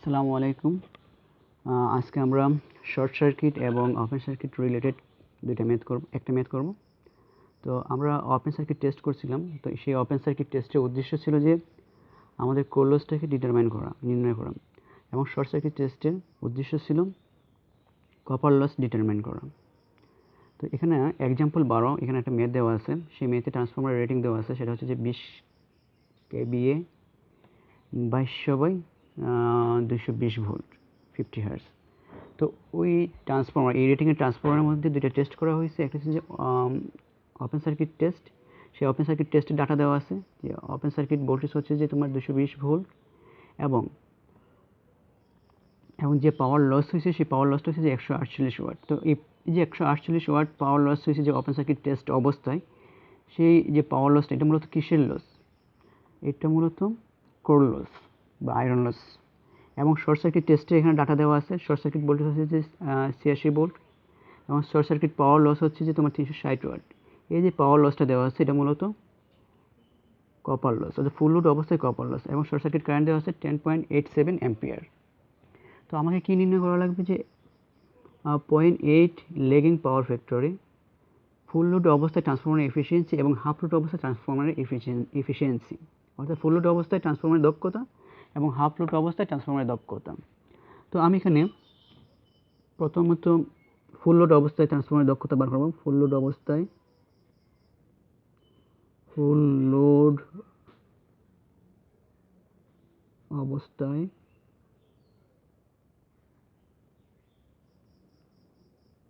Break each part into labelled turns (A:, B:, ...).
A: আসসালামু আলাইকুম। আজকে আমরা শর্ট সার্কিট এবং ওপেন সার্কিট রিলেটেড একটা ম্যাথ করব। তো আমরা ওপেন সার্কিট টেস্ট করছিলাম। তো সেই ওপেন সার্কিট টেস্টের উদ্দেশ্য ছিল যে আমাদের কোর লসটাকে নির্ণয় করা, এবং শর্ট সার্কিট টেস্টের উদ্দেশ্য ছিল কপার লস ডিটারমাইন করা। তো এখানে এক্সাম্পল 12 এখানে একটা ম্যাথ দেওয়া আছে। সেই ম্যাথে ট্রান্সফরমার রেটিং দেওয়া আছে, সেটা হচ্ছে যে 20 kVA 2200/220 ভোল্ট 50 হার্জ। তো ওই ট্রান্সফরমার, এই রেটিংয়ের ট্রান্সফরমারের মধ্যে দুইটা টেস্ট করা হয়েছে। একটা হচ্ছে যে ওপেন সার্কিট টেস্ট। সেই ওপেন সার্কিট টেস্টের ডাটা দেওয়া আছে যে ওপেন সার্কিট ভোল্টেজ হচ্ছে যে তোমার 220 ভোল্ট, এবং যে পাওয়ার লস হয়েছে সেই পাওয়ার লসটা হচ্ছে যে 148 ওয়াট। তো এই যে 148 ওয়াট পাওয়ার লস হয়েছে যে ওপেন সার্কিট টেস্ট অবস্থায়, সেই যে পাওয়ার লসটা, এটা মূলত কিসের লস? এটা মূলত কোর লস বা আয়রন লস। এবং শর্ট সার্কিট টেস্টে এখানে ডাটা দেওয়া আছে। শর্ট সার্কিট ভোল্টেজ হচ্ছে যে 86 ভোল্ট, এবং শর্ট সার্কিট পাওয়ার লস হচ্ছে যে তোমার 360 ওয়াট। এই যে পাওয়ার লসটা দেওয়া আছে এটা মূলত কপার লস, অর্থাৎ ফুল লোড অবস্থায় কপার লস। এবং শর্ট সার্কিট কারেন্ট দেওয়া আছে 10.87 অ্যাম্পিয়ার। তো আমাকে কী নির্ণয় করা লাগবে? যে 0.8 লেগিং পাওয়ার ফ্যাক্টরে ফুল লোড অবস্থায় ট্রান্সফরমারের এফিসিয়েন্সি এবং হাফ লোড অবস্থায় ট্রান্সফরমারের এফিসিয়েন্সি, অর্থাৎ ফুল লোড অবস্থায় ট্রান্সফরমারের দক্ষতা এবং হাফ লোড অবস্থায় ট্রান্সফরমারের দক্ষতা। তো আমি এখানে প্রথমত ফুল লোড অবস্থায় ট্রান্সফরমারের দক্ষতা বার করব। ফুল লোড অবস্থায়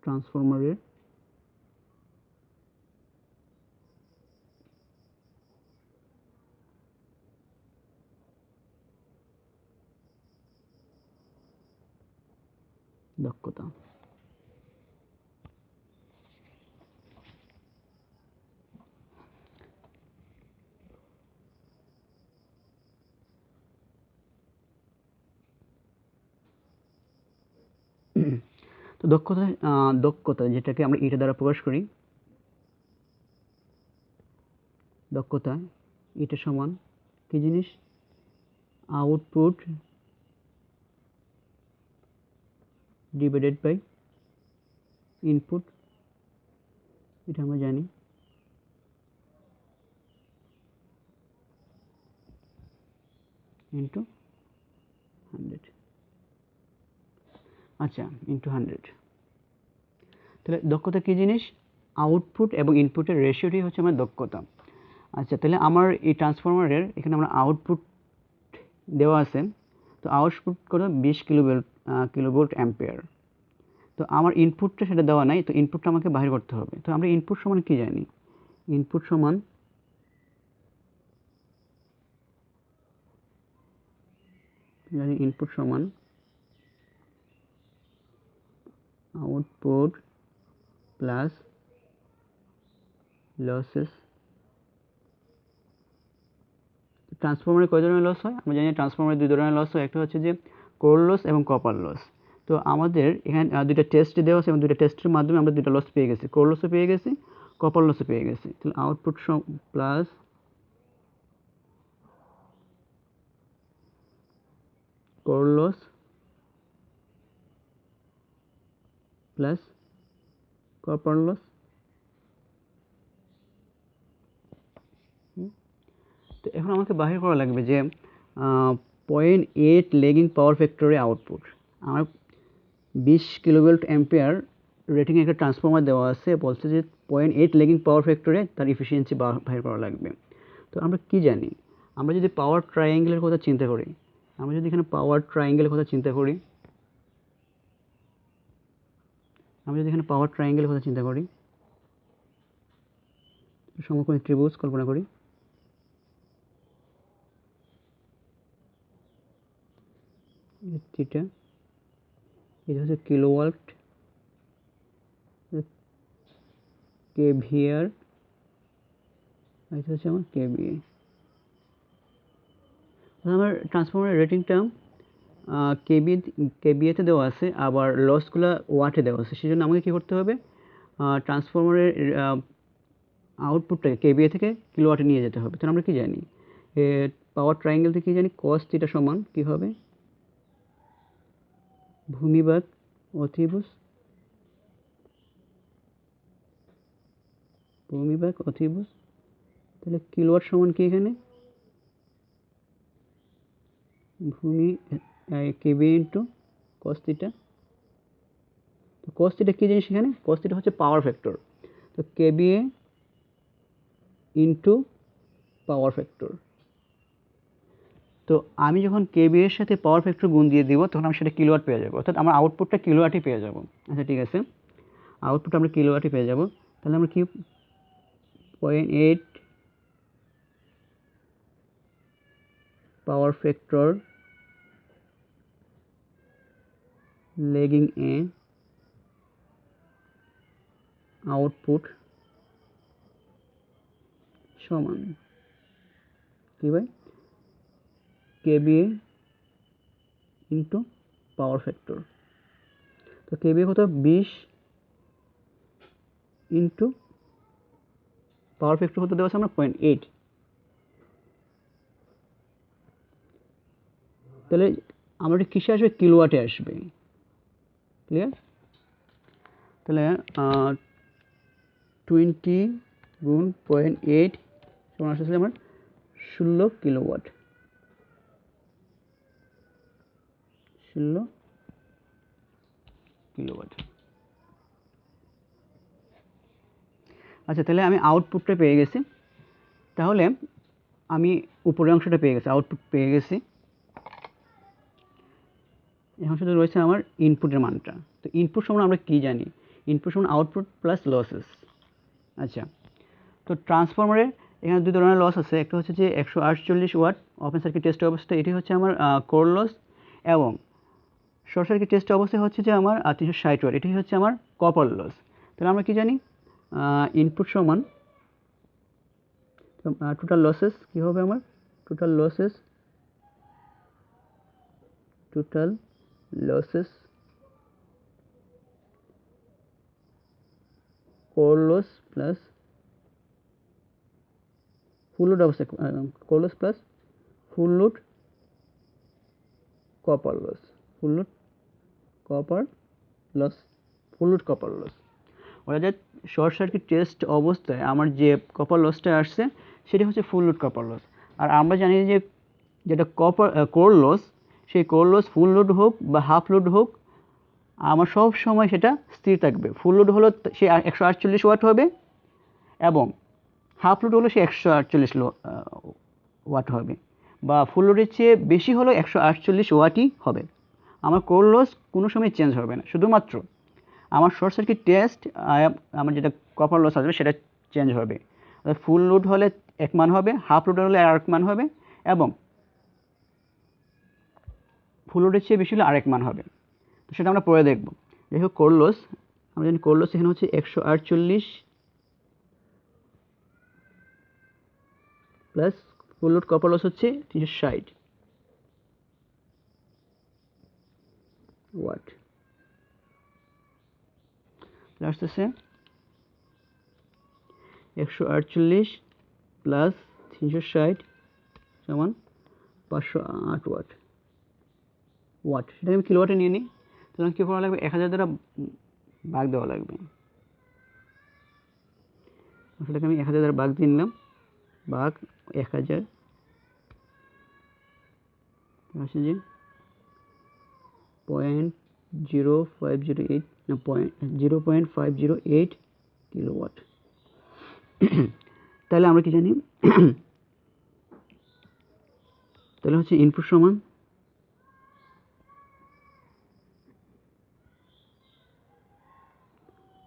A: ট্রান্সফরমারের দক্ষতা। তো দক্ষতা যেটাকে আমরা এটা দ্বারা প্রকাশ করি, দক্ষতা এটা সমান কি জিনিস? আউটপুট ডিভাইডেড বাই ইনপুট, এটা আমরা জানি। ইন্টু 100। আচ্ছা, ইন্টু 100। তাহলে দক্ষতা কী জিনিস? আউটপুট এবং ইনপুটের রেশিওটি হচ্ছে আমার দক্ষতা। আচ্ছা, তাহলে আমার এই ট্রান্সফরমারের এখানে আমরা আউটপুট দেওয়া আছে। তো আউটপুট কত? 20 কিলোভোল্ট অ্যাম্পিয়ার। তো আমার ইনপুটটা সেটা দেওয়া নাই, তো ইনপুটটা আমাকে বাহির করতে হবে। তো আমরা ইনপুট সমান কি জানি? ইনপুট সমান আউটপুট প্লাস লসেস। ট্রান্সফরমারে কয় ধরনের লস হয়? আমরা জানি ট্রান্সফরমারে দুই ধরনের লস হয়, একটা হচ্ছে যে কোর লস এবং কপার লস। তো আমাদের এখানে দুইটা টেস্ট দেওয়া আছে, এবং দুইটা টেস্টের মাধ্যমে আমরা দুইটা লস পেয়ে গেছি, কোর লসও পেয়ে গেছি, কপার লসও পেয়ে গেছি। তাহলে output plus core loss plus copper loss. তো এখন আমাকে বাহির করা লাগবে যে 0.8 লেগিং পাওয়ার ফ্যাক্টরে আউটপুট। আমার 20 কিলোভোল্ট অ্যাম্পিয়ার রেটিং একটা ট্রান্সফরমার দেওয়া আছে, বলছে যে 0.8 লেগিং পাওয়ার ফ্যাক্টরে তার এফিসিয়েন্সি বাহির করা লাগবে। তো আমরা কি জানি? আমরা যদি পাওয়ার ট্রায়াঙ্গেলের কথা চিন্তা করি, এখানে পাওয়ার ট্রায়াঙ্গেলের কথা চিন্তা করি, সমকোণী ত্রিভুজ কল্পনা করি। থিটা, এটা হচ্ছে কিলোওয়াট, কেভিআর, এটা হচ্ছে আমার কেভিএ। আমার ট্রান্সফরমারের রেটিংটা কেভিএতে দেওয়া আছে, আবার লসগুলো ওয়াটে দেওয়া আছে। সেই জন্য আমাকে কী করতে হবে? ট্রান্সফরমারের আউটপুটটাকে কেভিএ থেকে কিলোওয়াটে নিয়ে যেতে হবে। তাহলে আমরা কি জানি? পাওয়ার ট্রায়াঙ্গেল থেকে কী জানি? কস থিটা সমান কী হবে? ভূমিভাগ অতিভুজ তাহলে কিলোওয়াট সমান কি এখানে ভূমি কেবি ইন্টু কস থিটা। তো কস থিটা কী জিনিস, এখানে কস থিটা হচ্ছে পাওয়ার ফ্যাক্টর। তো কেবিএ ইন্টু পাওয়ার ফ্যাক্টর। তো আমি যখন কেবিএ এর সাথে পাওয়ার ফ্যাক্টর গুণ দিয়ে দিব তখন আমি সেটা কিলোওয়াট পেয়ে যাবো, অর্থাৎ আমার আউটপুটটা কিলোওয়াটই পেয়ে যাবো। আচ্ছা ঠিক আছে, আউটপুট আমরা কিলোওয়াটই পেয়ে যাব। তাহলে আমরা কি 0.8 পাওয়ার ফ্যাক্টর লেগিং এ আউটপুট সমান কি ভাই কেবিএ ইন্টু পাওয়ার ফ্যাক্টর। তো কেবিএ কত 20 ইন্টু পাওয়ার ফ্যাক্টর কত দেওয়া আছে আমরা 0.8। তাহলে আমাদের কিসে আসবে কিলোওয়াটে আসবে, ক্লিয়ার। তাহলে 20 গুণ 0.8 সমান আসছে আমার 16 কিলোওয়াট। 16 কিলোওয়াট। আচ্ছা তাহলে আমি আউটপুটটা পেয়ে গেছি। তাহলে আমি উপরের অংশটা পেয়ে গেছি, আউটপুট পেয়ে গেছি। এখন শুধু রয়েছে আমার ইনপুটের মানটা। তো ইনপুট সমান আমরা কি জানি, ইনপুট সমান আউটপুট প্লাস লসেস। আচ্ছা, তো ট্রান্সফরমারে এখানে দুই ধরনের লস আছে। একটা হচ্ছে যে 148 ওয়াট ওপেন সার্কিট টেস্ট অবস্থা, এটি হচ্ছে আমার কোর লস, এবং শর্ট সার্কিট টেস্ট অবস্থায় হচ্ছে যে আমার 360 ওয়াট, এটি হচ্ছে আমার কপার লস। তাহলে আমরা কি জানি ইনপুট সমান টোটাল লসেস কি হবে আমার total losses core loss plus full load অবস্থা, core loss plus full load copper loss, full load copper loss. অর্থাৎ শর্ট সার্কিট টেস্ট অবস্থায় আমার যে কপার লসটা আসছে সেটি হচ্ছে ফুল লোড কপার লস। আর আমরা জানি যে যেটা কোর লস, সেই কোর লস ফুল লোড হোক বা হাফ লোড হোক আমার সব সময় সেটা স্থির থাকবে। ফুল লোড হলো সে 148 ওয়াট হবে, এবং হাফ লোড হলো সে 148 ওয়াট হবে, বা ফুল লোডের চেয়ে বেশি হলো 148 ওয়াটই হবে। আমার কোর লস কোনো সময় চেঞ্জ হবে না, শুধুমাত্র আমার শর্ট সার্কিট টেস্ট আমার যেটা কপার লস আসবে সেটা চেঞ্জ হবে। ফুল লোড হলে এক মান হবে, হাফ লোড হলে আরেক মান হবে, এবং ফুল লোডের চেয়ে বেশি হলে আরেক মান হবে। তো সেটা আমরা পরে দেখব। যাই হোক, কোর লস আমরা জানি কোর লস এখানে হচ্ছে 148 plus full load copper loss হচ্ছে 360 ওয়াট। আসতেছে 148 প্লাস 360 সমান 508 ওয়াট। সেটাকে আমি কিলোওয়াটে নিয়ে নিই। সুতরাং কী করা লাগবে, 1000 দ্বারা ভাগ দেওয়া লাগবে। সেটাকে আমি 1000 দ্বারা ভাগ দিয়ে নিলাম, ভাগ 1000 আসে যে 0.0508 না 0.508 কিলোওয়াট। তাহলে আমরা কি জানি, তাহলে হচ্ছে ইনপুট সমান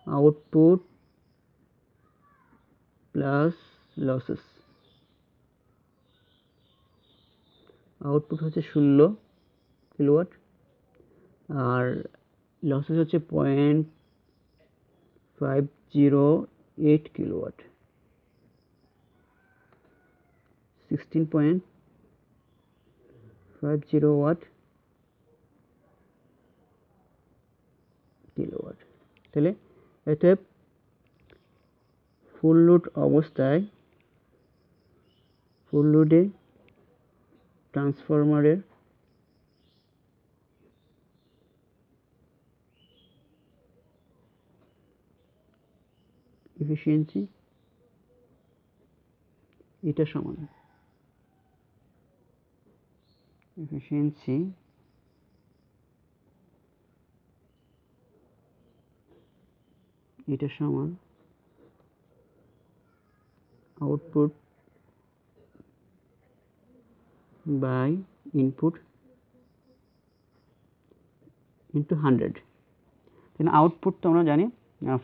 A: আউটপুট প্লাস লসেস। আউটপুট হচ্ছে 16 কিলোওয়াট আর লসেস হচ্ছে 0.508 কিলোওয়াট, 16.50 ওয়াট কিলোওয়াট। তাহলে এতে ফুল লোড অবস্থায় ফুল লোডে ট্রান্সফরমারের এফিসিয়েন্সি এটা সমান এফিসিয়েন্সি এটা সমান আউটপুট বাই ইনপুট ইন্টু 100। তাহলে আউটপুট তো আমরা জানি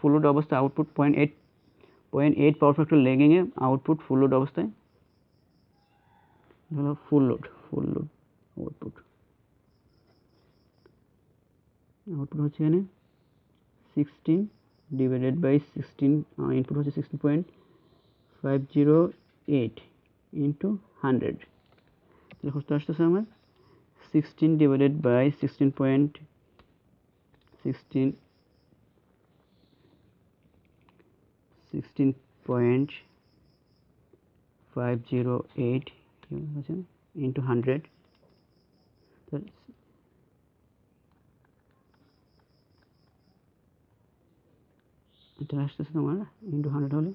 A: ফুল লোড অবস্থায় আউটপুট 0.8 পাওয়ার ফ্যাক্টর ল্যাগিংয়ে আউটপুট ফুল লোড অবস্থায় হলো ফুল লোড আউটপুট হচ্ছে এখানে 16 ডিভাইডেড বাই 16 ইনপুট হচ্ছে 16.508 ইন্টু 100। তাহলে কত আসতেছে আমার 16 ডিভাইডেড বাই 16.508 ইন্টু 100। এটা আসতেছে তোমার ইন্টু 100 হলে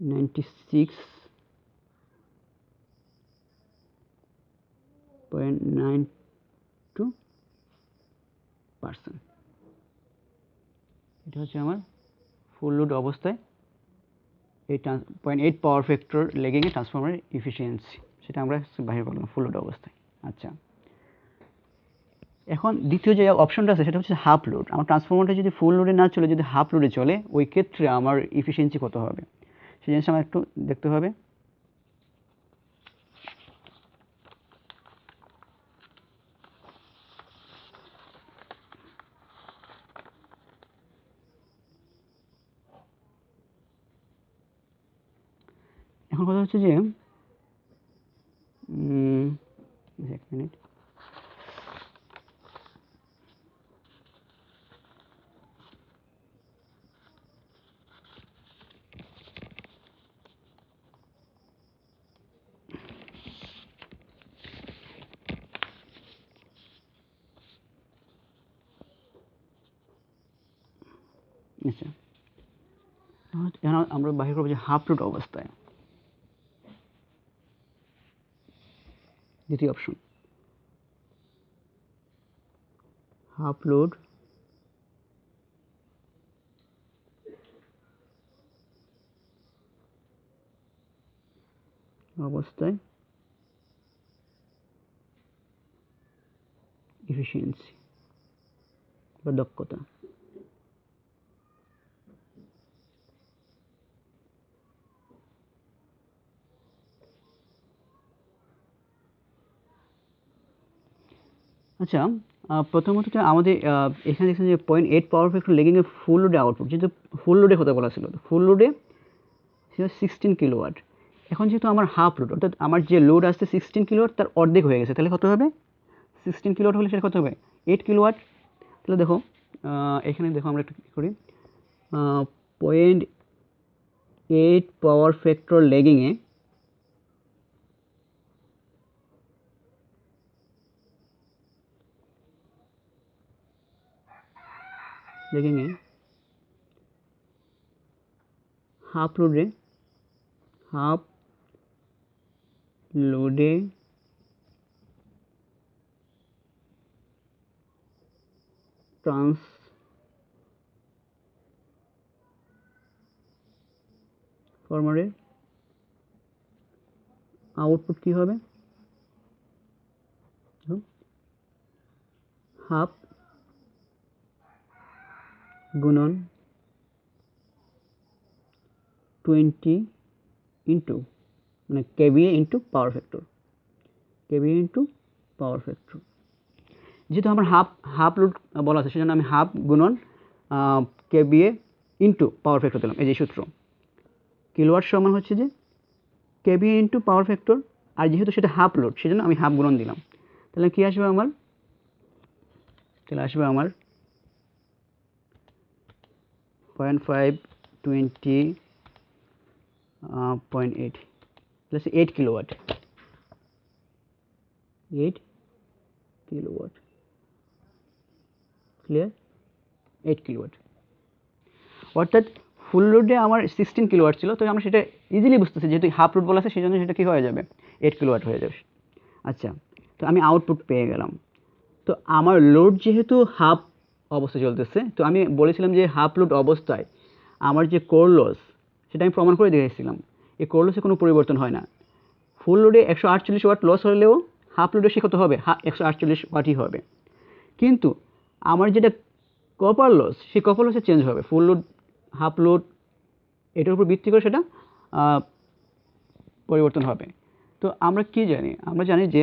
A: 96.92%। এটা হচ্ছে আমার ফুল লোড অবস্থায় এই 0.8 পাওয়ার ফ্যাক্টর লেগিংয়ে ট্রান্সফরমারের এফিসিয়েন্সি, সেটা আমরা বাহির করলাম ফুল লোড অবস্থায়। আচ্ছা, এখন দ্বিতীয় যে অপশনটা আছে সেটা হচ্ছে হাফ লোড। আমার ট্রান্সফরমারটা যদি ফুল লোডে না চলে, যদি হাফ লোডে চলে, ওই ক্ষেত্রে আমার এফিসিয়েন্সি কত হবে সেই জিনিসটা আমার একটু দেখতে হবে। এখন কথা হচ্ছে যে এক মিনিট, আচ্ছা এখন আমরা বাহির করবো যে হাফ লোড অবস্থায়। দ্বিতীয় অপশন হাফ লোড অবস্থায় এফিসিয়েন্সি বা দক্ষতা। আচ্ছা, প্রথমত আমাদের এখানে দেখছেন যে 0.8 পাওয়ার ফ্যাক্টর লেগিংয়ে ফুল লোডে আউটপুট, যেহেতু ফুল লোডের কথা বলা ছিল, ফুল লোডে ছিল 16 কিলোওয়াট। এখন যেহেতু আমার হাফ লোড, অর্থাৎ আমার যে লোড আসছে 16 কিলোওয়াট তার অর্ধেক হয়ে গেছে, তাহলে কত হবে 16 কিলোওয়াট হলে সেটা কত হবে 8 কিলোওয়াট। তাহলে দেখো এখানে দেখো আমরা একটু কী করি, 0.8 পাওয়ার ফ্যাক্টর লেগিংয়ে হাফ লোডে ট্রান্সফরমারের আউটপুট কি হবে, হাফ গুণন 20 ইন্টু মানে কেভিএ ইন্টু পাওয়ার ফ্যাক্টর, যেহেতু আমার হাফ লোড বলা আছে সেজন্য আমি হাফ গুণন কেভিএ ইন্টু পাওয়ার ফ্যাক্টর দিলাম। এই যে সূত্র, কিলোওয়াট সমান হচ্ছে যে কেভিএ ইন্টু পাওয়ার ফ্যাক্টর, আর যেহেতু সেটা হাফ লোড সেজন্য আমি হাফ গুণন দিলাম। তাহলে কি আসবে আমার, 0.5 20 0.8 প্লাস 8 কিলোওয়াট, ক্লিয়ার, 8 কিলোওয়াট। অর্থাৎ ফুল লোডে আমার 16 কিলোওয়াট ছিল, তো আমরা সেটা ইজিলি বুঝতেছি, যেহেতু হাফ লোড বলা আছে সেই জন্য সেটা কী হয়ে যাবে, 8 কিলোওয়াট হয়ে যাবে। আচ্ছা, তো আমি আউটপুট পেয়ে গেলাম। তো আমার লোড যেহেতু হাফ অবস্থায় চলতেছে, তো আমি বলেছিলাম যে হাফ লোড অবস্থায় আমার যে কোর লস, সেটা আমি প্রমাণ করে দেখেছিলাম, এই কোর লসে কোনো পরিবর্তন হয় না। ফুল লোডে 148 ওয়াট লস হলেও হাফ লোডে সে কত হবে, 148 ওয়াটই হবে। কিন্তু আমার যেটা কপার লস, সেই কপার লসে চেঞ্জ হবে, ফুল লোড হাফ লোড এটার উপর ভিত্তি করে সেটা পরিবর্তন হবে। তো আমরা কি জানি, আমরা জানি যে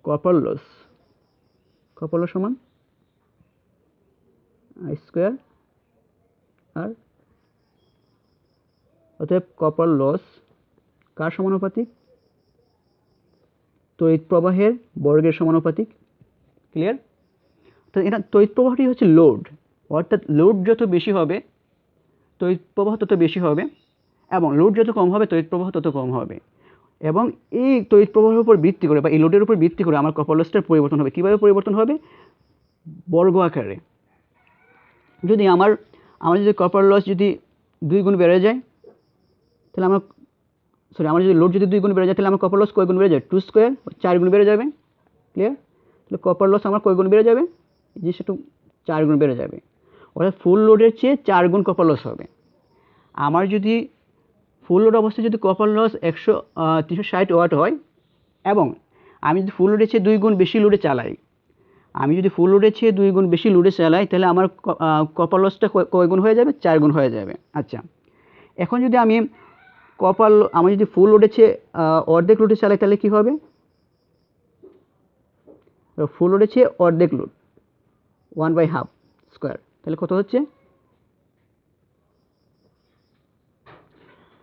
A: কপার লস সমান আই স্কোয়ার আর, অতএব কপার লস কার সমানুপাতিক, তড়িৎ প্রবাহের বর্গের সমানুপাতিক। ক্লিয়ার? তো এটা তড়িৎ প্রবাহটি হচ্ছে লোড, অর্থাৎ লোড যত বেশি হবে তড়িৎ প্রবাহ তত বেশি হবে, এবং লোড যত কম হবে তড়িৎ প্রবাহ তত কম হবে। এবং এই তড়িৎ প্রবাহের উপর ভিত্তি করে বা এই লোডের উপর ভিত্তি করে আমার কপার লসটার পরিবর্তন হবে। কীভাবে পরিবর্তন হবে? বর্গ আকারে। যদি আমার যদি কপার লস যদি 2 গুণ বেড়ে যায়, তাহলে আমার যদি লোড যদি 2 গুণ বেড়ে যায়, তাহলে আমার কপার লস কয় গুণ বেড়ে যায়? 2 স্কোয়ার, 4 গুণ বেড়ে যাবে। ক্লিয়ার? তাহলে কপার লস আমার কয় গুণ বেড়ে যাবে? এই জিনিসটা একটু 4 গুণ বেড়ে যাবে, অর্থাৎ ফুল লোডের চেয়ে 4 গুণ কপার লস হবে। আমার যদি ফুল লোড অবস্থায় যদি কপার লস 360 ওয়াট হয়, এবং আমি যদি ফুল লোডের চেয়ে 2 গুণ বেশি লোডে চালাই, তাহলে আমার কপার লসটা কয় গুণ হয়ে যাবে? 4 গুণ হয়ে যাবে। আচ্ছা, এখন যদি আমি আমি যদি ফুল লোডের চেয়ে অর্ধেক লোডে চালাই, তাহলে কী হবে? ফুল লোডের চেয়ে অর্ধেক লোড 1/2 স্কোয়ার, তাহলে কত হচ্ছে?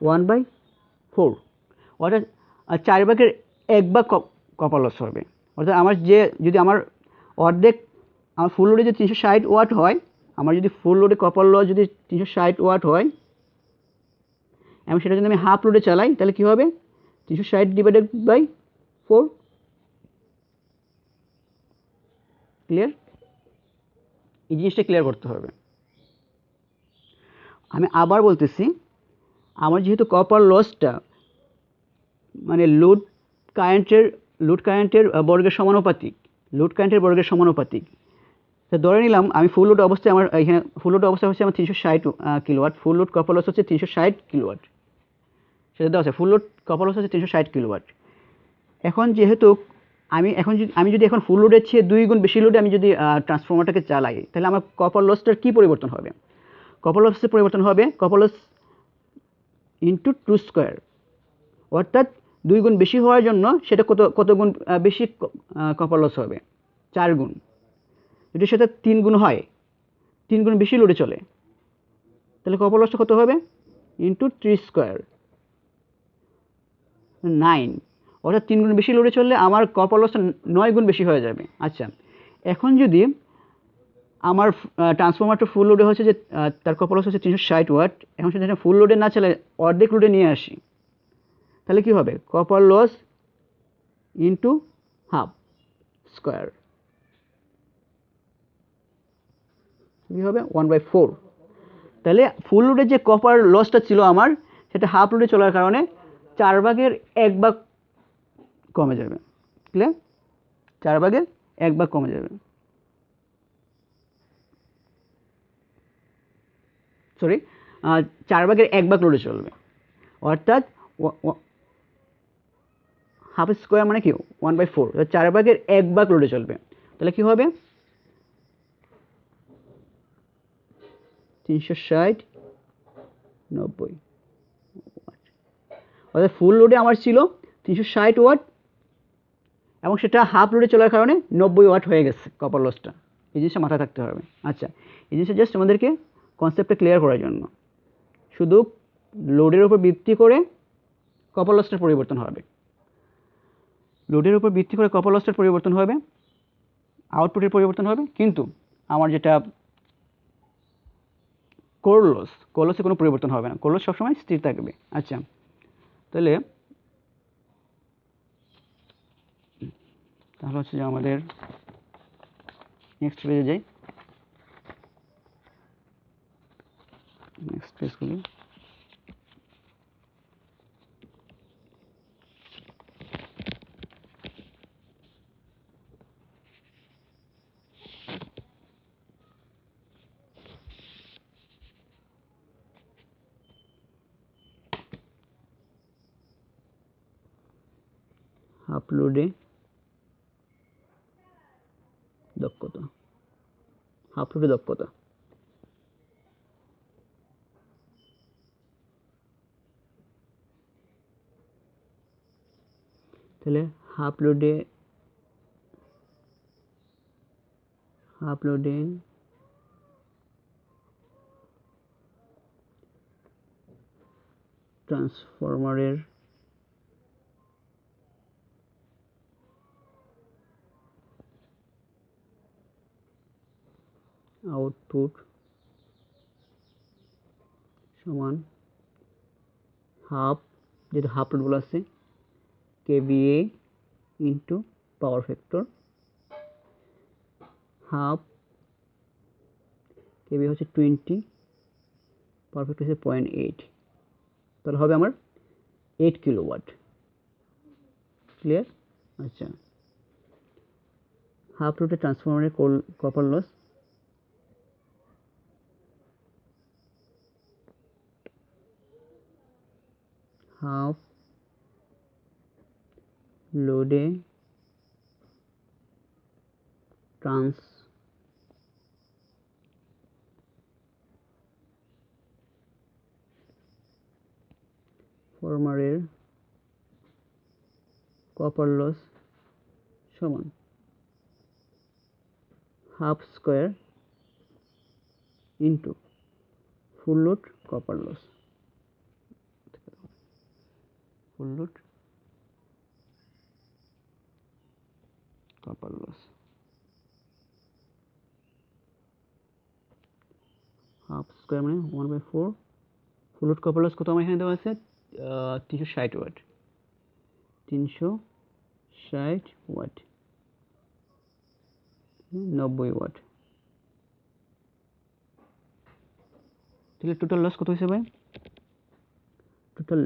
A: 1/4, অর্থাৎ 4/1 কপার লস হবে। অর্থাৎ যদি আমার ফুল লোডে যদি 360 ওয়াট হয়, আমার যদি ফুল লোডে কপার লস যদি 360 ওয়াট হয়, এবং সেটা যদি আমি হাফ লোডে চালাই, তাহলে কী হবে? 360/4। ক্লিয়ার? এই জিনিসটা ক্লিয়ার করতে হবে। আমি আবার বলতেছি, আমার যেহেতু কপার লসটা মানে লোড কারেন্টের বর্গের সমানুপাতিক, তো ধরে নিলাম আমি ফুল লোড অবস্থায় হচ্ছে আমার 360 kilowatt, full load copper loss হচ্ছে 360 কিলোওয়াট, সেটা দেওয়া আছে, ফুল লোড কপার লস হচ্ছে 360 কিলোওয়াট। এখন যেহেতু আমি যদি এখন ফুল লোডের চেয়ে 2 গুণ বেশি লোডে আমি যদি ট্রান্সফর্মারটাকে চালাই, তাহলে আমার কপার লসটার কী পরিবর্তন হবে? কপার লসের পরিবর্তন হবে কপার লস ইন্টু 2 স্কোয়ার, অর্থাৎ 2 গুণ বেশি হওয়ার জন্য সেটা কত গুণ বেশি কপার লস হবে? 4 গুণ। যদি সেটা 3 গুণ হয়, 3 গুণ বেশি লোডে চলে, তাহলে কপার লসটা কত হবে? ইন্টু 3 স্কোয়ার, 9, অর্থাৎ 3 গুণ বেশি লোডে চললে আমার কপার লসটা 9 গুণ বেশি হয়ে যাবে। আচ্ছা, এখন যদি আমার ট্রান্সফর্মারটা ফুল লোডে হচ্ছে যে তার কপার লস হচ্ছে 360 ওয়াট, এখন সেটা ফুল লোডে না চলে অর্ধেক লোডে নিয়ে আসি, তাহলে কী হবে? Copper loss into half square, কী হবে? 1/4। তাহলে ফুল লোডে যে কপার লসটা ছিল আমার, সেটা হাফ লোডে চলার কারণে 4/1 কমে যাবে। ক্লিয়ার? 4/1 কমে যাবে, সরি 4/1 লোডে চলবে, অর্থাৎ হাফ স্কোয়ার মানে কি 1/4, 4/1 লোডে চলবে। তাহলে কি হবে? 360 90, অর্থাৎ ফুল লোডে আমার ছিল 360 ওয়াট, এবং সেটা হাফ লোডে চলার কারণে 90 ওয়াট হয়ে গেছে কপার লসটা। এই জিনিসটা মাথায় থাকতে হবে। আচ্ছা, এই জিনিসটা জাস্ট আমাদেরকে কনসেপ্টটা ক্লিয়ার করার জন্য, শুধু লোডের উপর ভিত্তি করে কপার লসটার পরিবর্তন হবে, আউটপুটের পরিবর্তন হবে, কিন্তু আমার যেটা কোর লসে কোনো পরিবর্তন হবে না, কোর লস সবসময় স্থির থাকবে। আচ্ছা, তাহলে হচ্ছে যে আমাদের নেক্সট পেজে যাই। প্রেসগুলি আপলোডে দক্ষতা, আপলোডে দক্ষতা তাহলে আপলোডে ট্রান্সফরমারের আউটপুট সমান হাফ, যেটা হাফ লোড বলা আছে, KVA into power factor, half KVA হচ্ছে 20, পাওয়ার ফ্যাক্টর হচ্ছে 0.8, তাহলে হবে আমার 8 কিলোওয়াট। ক্লিয়ার? আচ্ছা, হাফ লোডে ট্রান্সফরমারের কপার লস হাফ লোডে ট্রান্সফরমারের কপার লস সমান half square into full load copper loss, full load copper loss half square মানে 1/4, ফুল লোড কপার লস কত আমার এখানে দেওয়া আছে 360 ওয়াট, 360 ওয়াট, 90 ওয়াট। তাহলে টোটাল লস কত হয়েছে ভাই? টোটাল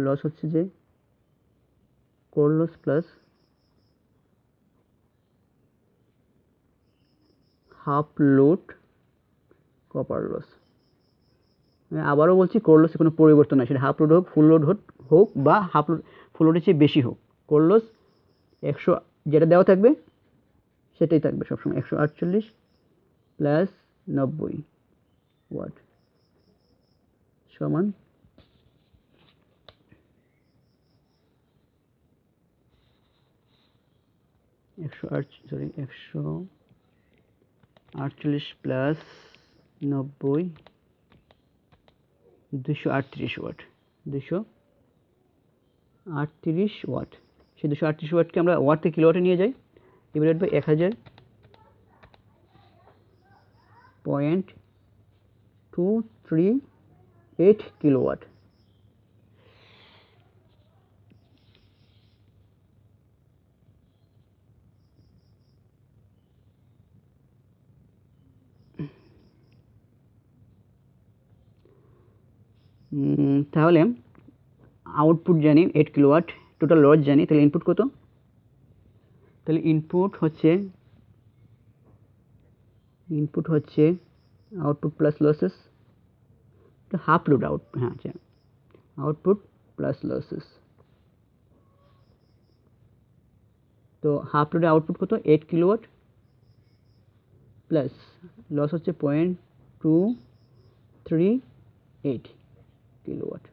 A: লস হচ্ছে যে core loss plus half load copper loss. আবারও বলছি, কোর লসে কোনো পরিবর্তন নাই, সেটা হাফ লোড হোক, ফুল লোড হোক বা হাফ লোড ফুল লোডের চেয়ে বেশি হোক, কোর লস 100 যেটা দেওয়া থাকবে সেটাই থাকবে সবসময়, 148 প্লাস 90 ওয়াট সমান 148 প্লাস 90 238 ওয়াট, 238 ওয়াট। সেই 238 ওয়াটকে আমরা ওয়াট থেকে কিলোওয়াটে নিয়ে যাই, ডিভাইডেড বাই 1000.238 কিলোওয়াট। তাহলে আউটপুট জানি 8 কিলোওয়াট, টোটাল লস জানি, তাহলে ইনপুট কত? তাহলে ইনপুট হচ্ছে output plus losses, half load হ্যাঁ আচ্ছা, আউটপুট প্লাস লসেস। তো হাফ লোডে আউটপুট কত? 8 কিলোওয়াট প্লাস লস হচ্ছে 0.238 কিলোওয়াট,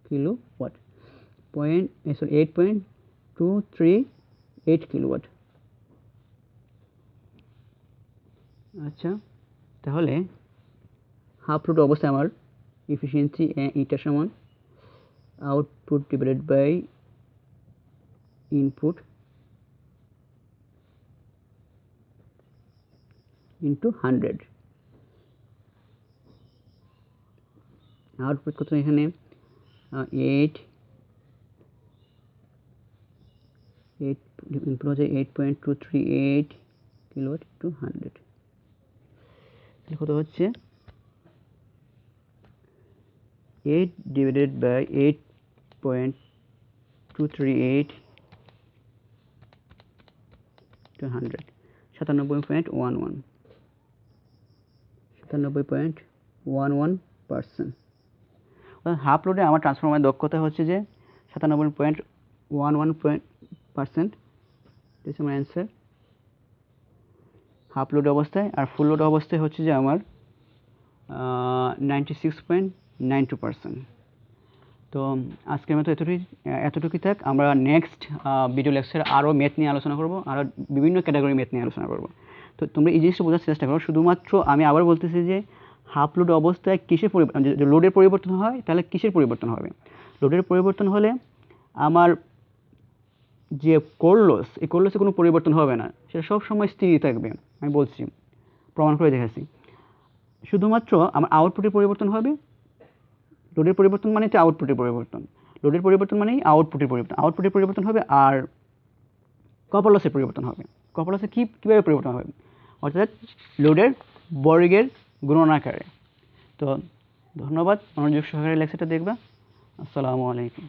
A: 8.238 কিলোওয়াট। আচ্ছা, তাহলে হাফ লোড অবস্থায় আমার এফিসিয়েন্সি এটা সমান output divided by input into 100। Output কত এখানে? 8 ইনপুট হচ্ছে 8.238 কিলোওয়াট টু 100। কত হচ্ছে 8 ডিভাইডেড বাই 8.238 to 100 97.11 97.11%। হাফ লোডে আমার ট্রান্সফরমারের দক্ষতা হচ্ছে যে 97.11%। This is my answer half load অবস্থায়। আর ফুল লোড অবস্থায় হচ্ছে যে আমার 96.92%। তো আজকের মতো এতটুকুই থাক। আমরা নেক্সট ভিডিও লেকচারে আরও ম্যাথ নিয়ে আলোচনা করব, আরও বিভিন্ন ক্যাটাগরি ম্যাথ নিয়ে আলোচনা করব। তো তোমরা এই জিনিসটা বোঝার চেষ্টা করো, শুধুমাত্র আমি আবার বলতেছি যে হাফ লোড অবস্থায় কিসের লোডের পরিবর্তন হয়, তাহলে কিসের পরিবর্তন হবে? লোডের পরিবর্তন হলে আমার যে কোর লস, এই কোর লসে কোনো পরিবর্তন হবে না, সেটা সবসময় স্থিরই থাকবে। আমি বলছি, প্রমাণ করে দেখাচ্ছি। শুধুমাত্র আমার আউটপুটের পরিবর্তন হবে। লোডের পরিবর্তন মানে হচ্ছে আউটপুটের পরিবর্তন, লোডের পরিবর্তন মানেই আউটপুটের পরিবর্তন হবে। আর কপার লসের পরিবর্তন হবে। কপার লসে কীভাবে পরিবর্তন হবে? অর্থাৎ লোডের বর্গের গুণনাকারে। তো ধন্যবাদ, মনোযোগ সহকারে লেকচারটা দেখবা। আসসালামু আলাইকুম।